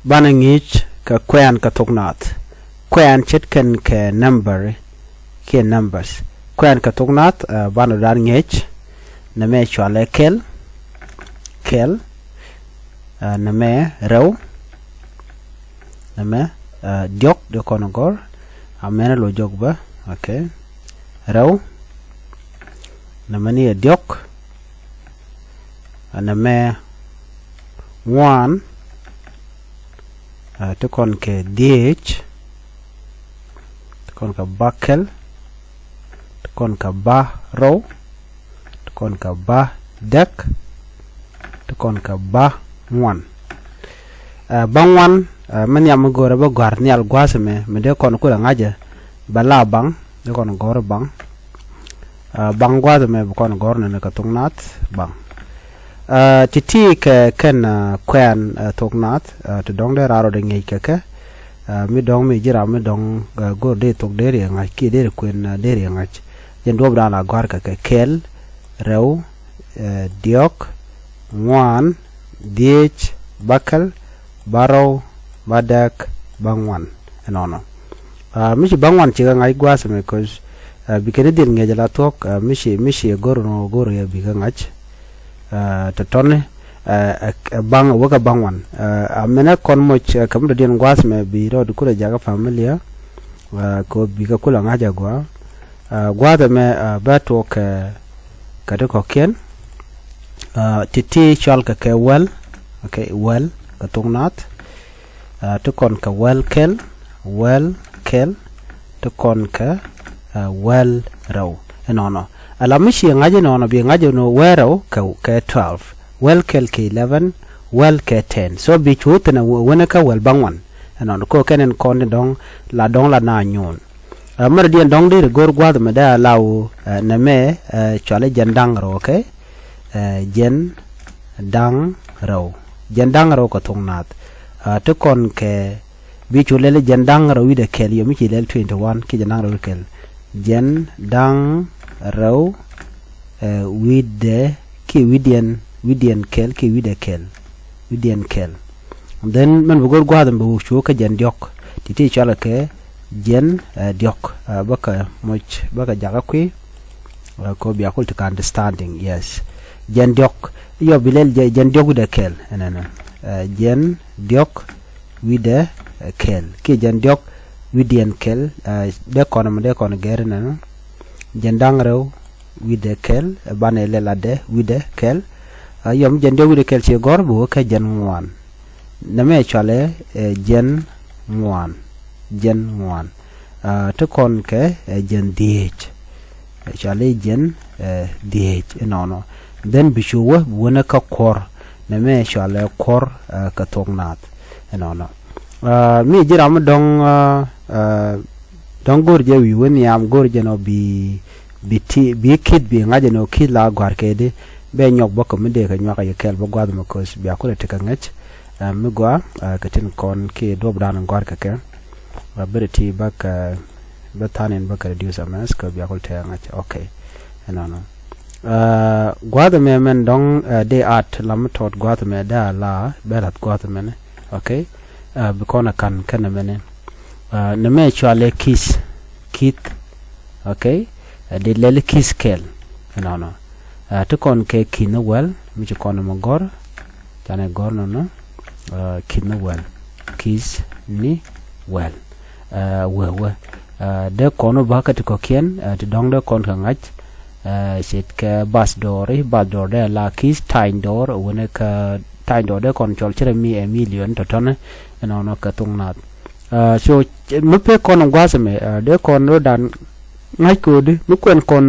banangich ka kwen ka tognat kwen chitken ke number ke numbers kwen ka tognat banu dan ngich na me chwale kel na me rew na me diok de konogor amena lo jogba okay rew na mani diok na me one to kon ke dh to kon ka bakel to kon ka ba row to kon ka ba dek to kon ka ba one bang one man yam gore ba gar ni al gwasme me de kon kula ngaje bala bang de kon gore bang bang gwasme kon gore ne ka tungnat bang titi ke ken kwen tognat to dong de raro de ngai ke mi dong mi jira mi dong go de tok de re ngai ki de kwen de re ngai yen do bra la gar ke kel rew diok wan dh bakal baro badak bangwan enono mi bangwan chi ngai gwas me cause bikene din ngai jala tok mi gor no gor ya bi ngai to tonne bang waga bangwan amena kon moch kam do den gwas me bi ro kula jaga familia ko bi ka kula ngaja gwa gwada me ba to ka de ko ken titi chal ka ke well okay well ka tungnat to kon ka well kel to kon ka well raw enono ala mishi ngaje no bi ngaje no wero ka 12 well kel ke 11 well ke 10 so bi chutna wona ka well bangwan anon ko kenen kon dong la na nyon mar dien dong de gor gwad me da law na me chale jandang ro okay jen dang ro ko tungnat to kon ke bi chulele jandang ro wi de kel yo mi chi lel 21 ki jandang ro kel jen dang row with the ki widian kel ki widian kel then man bugor gwadam bu chu ka jen diok titi chala ke jen diok baka moch baka jaga kwi ko bi akul to understanding yes jen diok yo bilel jen diok with the kel enana jen diok with the kel ki jen diok widian kel de kono gerna jendang rew with the kel banele lade with the kel yom jende with the kel ci gor bu ka jen wan na me chale jen wan to kon ke jen dh chale jen dh nono den bishuwa wona ka kor na me chale kor ka tognat nono mi jiram dong gorje wi woni am gorje no bi kid bi ngaje no kid la gwar kede be nyok boko mede ka nyoka ye kel bo gwad mo kos bi akole te ka ngach mi gwa ka tin kon ke do bran gwar ka ke ability bak batanen bak reduce amas ka bi akole te ngach okay no gwad me men dong de art lam tot gwad me da la belat gwad me okay bi kona kan kana mene na me chwale kit okay de lele kiss kel no to kon ke kino well mi kon mo gor tane gor no kino well kiss ni well we de kono bakat ko ken to dong de kon ngach sit ke bas door de la kiss time door wona ka time door de kon chol chere mi million to tone no ka tungnat so mu pe kon gwasme de kon no dan ngai ko de mu kwen kon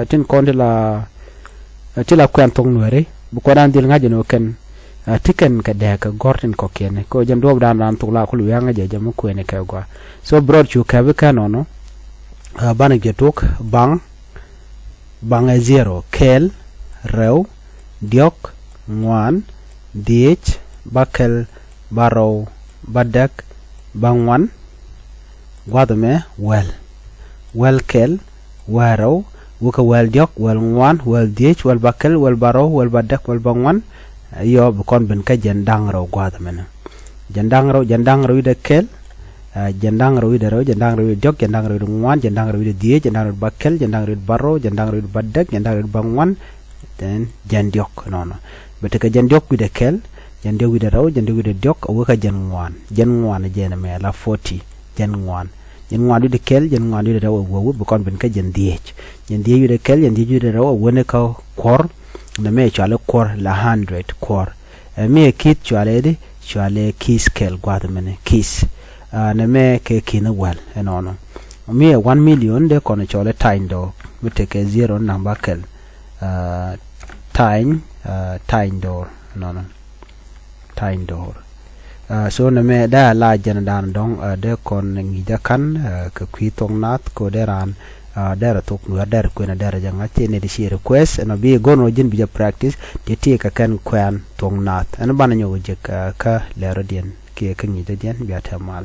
tin kon de la tila kwen tong nuere bu ko dan dil ngaje no ken tiken ka de ka gortin ko ken ko jam do dan to la ko lu yanga je jam ko ne ka gwa so broad chu ka be ka no bana je tok bang e 0 kel rew diok ngwan dh bakel baro badak bangwan gwadame well kel waro wuka well diok well ngwan well dh well bakel well baro well badak well bangwan yo kon ben ka jen dang raw gwadame jandang ro ide kel jandang ro ide ro jandang ro ide jok jandang ro ide ngwan jandang ro ide die jandang ro bakel jandang ro ide barro jandang ro ide badak jandang ro ide bangwan then jandiok nono beteka jandiok ide kel jandiok ide ro jandiok ide jok awaka jangwan jena me la 40 jangwan ide kel jangwan ide ro wo bukon ben ka jandiech ide kel jandiech ide ro wone ka kor na me chale kor la 100 kor me kit chale kiss kel gwadmene kiss na me ke kina wal enono me 1 million de kono chole taindo miteke 0 number kel taindor nono taindor so na me da la jana dan dong de kon ngi jakan ke kwitong nat ko deran dara tok nu dar ko na dara janga tene de shi request no bi gono jin bi practice de te ka kan kwan tong nat an bana nyogo je ka le rodien ke kan yi de den bi atamal